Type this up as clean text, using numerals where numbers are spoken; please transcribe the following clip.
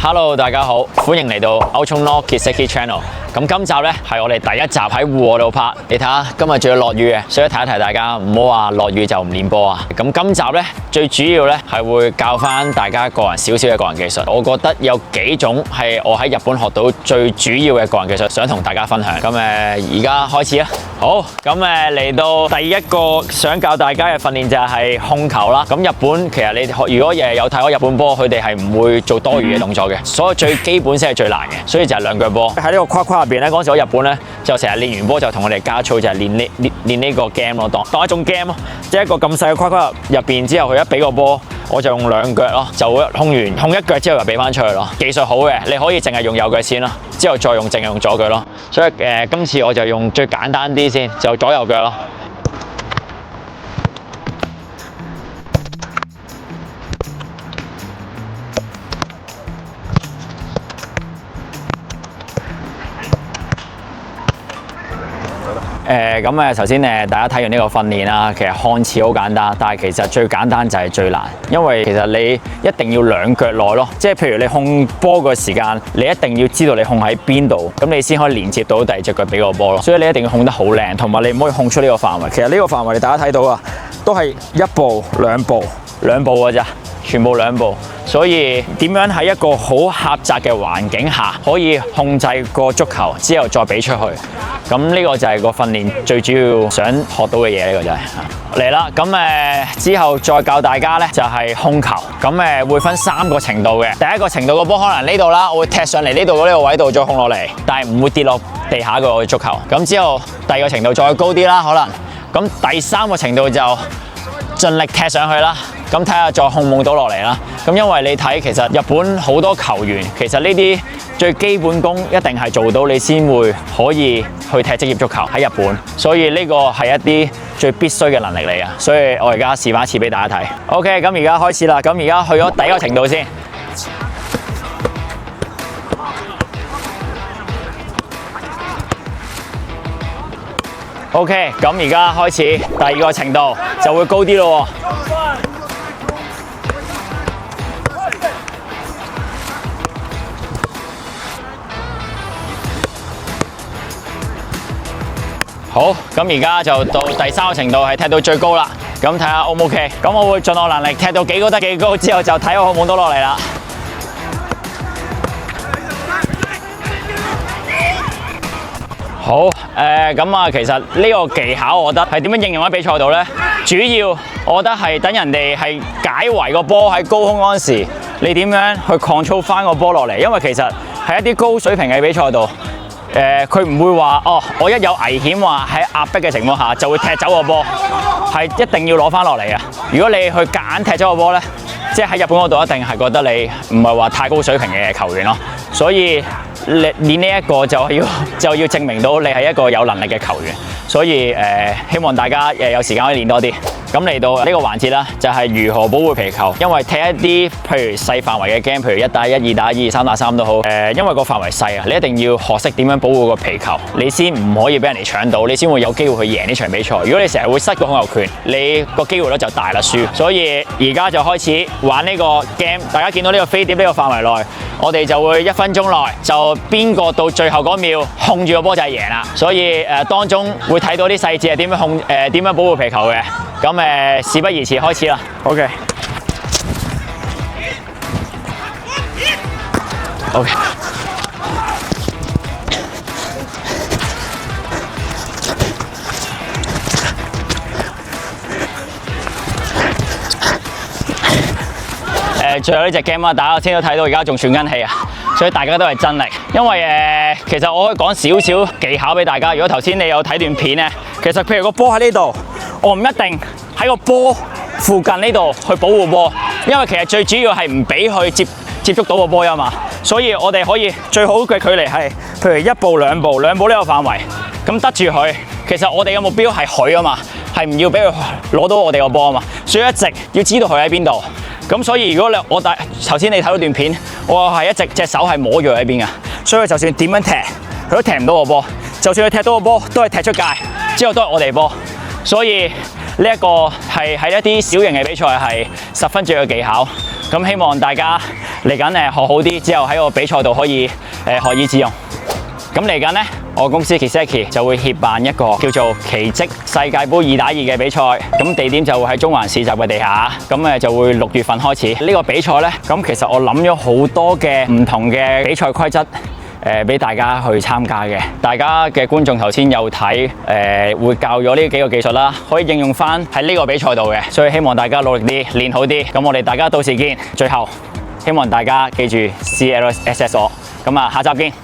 Hello， 大家好，歡迎嚟到 Ultronor Kiseki Channel。咁今集咧係我哋第一集喺戶外度拍，你睇下今日仲要落雨嘅，所以提一提大家唔好話落雨就唔練波啊。咁今集咧最主要咧係會教翻大家個人少少嘅個人技術。我覺得有幾種係我喺日本學到最主要嘅個人技術，想同大家分享。咁而家開始啦。好，咁嚟到第一個想教大家嘅訓練就係控球啦。咁日本其實你如果有睇開日本波，佢哋係唔會做多餘嘅動作嘅，所以最基本先係最難嘅，所以就係兩腳波。喺呢個框框入邊咧，嗰陣時我日本咧就成日練完波就同我哋加操，就係練呢個 game 咯，當一種 game 咯，即係一個咁細嘅框框入邊之後，佢一俾個波，我就用兩腳咯，就會控一腳之後就俾翻出去咯。技術好嘅，你可以淨係用右腳先咯，之後再淨係用左腳咯。所以今次我就用最簡單啲先，就左右腳咯。首先大家睇完呢個訓練啦，其實看似好簡單，但係其實最簡單就係最難，因為其實你一定要兩腳內咯，即係譬如你控波個時間，你一定要知道你控喺邊度，咁你先可以連接到第二隻腳俾個波咯。所以你一定要控得好靚，同埋你唔可以控出呢個範圍。其實呢個範圍大家睇到啊，都係一步兩步㗎咋。全部兩步，所以點樣喺一個好狹窄嘅環境下可以控制個足球之後再俾出去，咁呢個就係個訓練最主要想學到嘅嘢，呢個就係嚟啦。咁之後再教大家呢就係控球，咁會分3個程度嘅。第一個程度個波可能呢度啦，我會踢上嚟呢度呢個位度再控落嚟，但係唔會跌落地下個足球。咁之後第二個程度再高啲啦，可能咁第3個程度就盡力踢上去啦。咁睇下再控唔控到落嚟啦。咁因為你睇其實日本好多球員，其實呢啲最基本功一定係做到，你先會可以去踢職業足球喺日本。所以呢個係一啲最必須嘅能力嚟嘅。所以我而家示範一次俾大家睇。OK， 咁而家開始啦。咁而家去咗第一個程度先。OK， 咁而家開始第二個程度就會高啲咯。好，咁而家就到第3個程度，係踢到最高啦。咁睇下 O 唔 OK？ 咁我會盡我能力踢到幾高得幾高，之後就睇我控唔控到落嚟啦。好，其實呢個技巧我覺得係點樣應用喺比賽度呢？主要我覺得係等人哋係解圍個波喺高空嗰陣時，你點樣去 control 翻個波落嚟？因為其實喺一啲高水平嘅比賽度。佢唔會話我一有危險話喺壓迫嘅情況下就會踢走個波，係一定要攞翻落嚟嘅。如果你去夾硬踢走個波呢，即係喺日本嗰度一定係覺得你唔係話太高水平嘅球員咯。所以練呢一個就要證明到你係一個有能力嘅球員。所以希望大家有時間可以練多啲。咁嚟到呢個環節啦，就係如何保護皮球。因為踢一啲譬如細範圍嘅 game，譬如1打1、2打2、3打3都好。因為個範圍細啊，你一定要學識點樣保護個皮球，你先唔可以俾人哋搶到，你先會有機會去贏呢場比賽。如果你成日會失個控球權，你個機會率就大啦，輸。所以而家就開始玩呢個 game， 大家見到呢個飛碟呢個範圍內，我哋就會1分鐘內就邊個到最後嗰秒控住個波就係贏啦。所以當中會睇到啲細節係點樣保護皮球嘅。咁事不宜遲，開始啦。OK。最後呢隻 game 啊，大家先都睇到而家仲喘緊氣啊，所以大家都係真力。因為其實我可以講少少技巧俾大家。如果頭先你有睇段片咧，其實譬如個波喺呢度，我唔一定喺個波附近呢度去保護波，因為其實最主要係唔俾佢接觸到個波啊嘛。所以我哋可以最好嘅距離係譬如1步2步呢個範圍，咁得住佢。其實我哋嘅目標係佢啊嘛，係唔要俾佢攞到我哋個波啊嘛。所以一直要知道佢喺邊度。咁所以如果頭先你睇到段片，我係一直隻手係摸住喺邊嘅，所以就算點樣踢，佢都踢唔到個波。就算佢踢到個波，都係踢出界，之後都係我哋波。所以呢一個係喺一啲小型嘅比賽係十分重要嘅技巧。咁希望大家嚟緊學好啲，之後喺個比賽度可以學以致用。咁嚟緊呢，我公司 Kiseki 就會協辦一個叫做奇蹟世界盃2打2嘅比賽，咁地點就會喺中環市集嘅地下，咁就會6月份開始。呢個比賽呢，咁其實我諗咗好多嘅唔同嘅比賽規則。俾大家去參加嘅，大家嘅觀眾頭先有睇，會教咗呢幾個技術啦，可以應用翻喺呢個比賽度嘅，所以希望大家努力啲，練好啲，咁我哋大家到時見。最後希望大家記住 CLSS 我，咁下集見。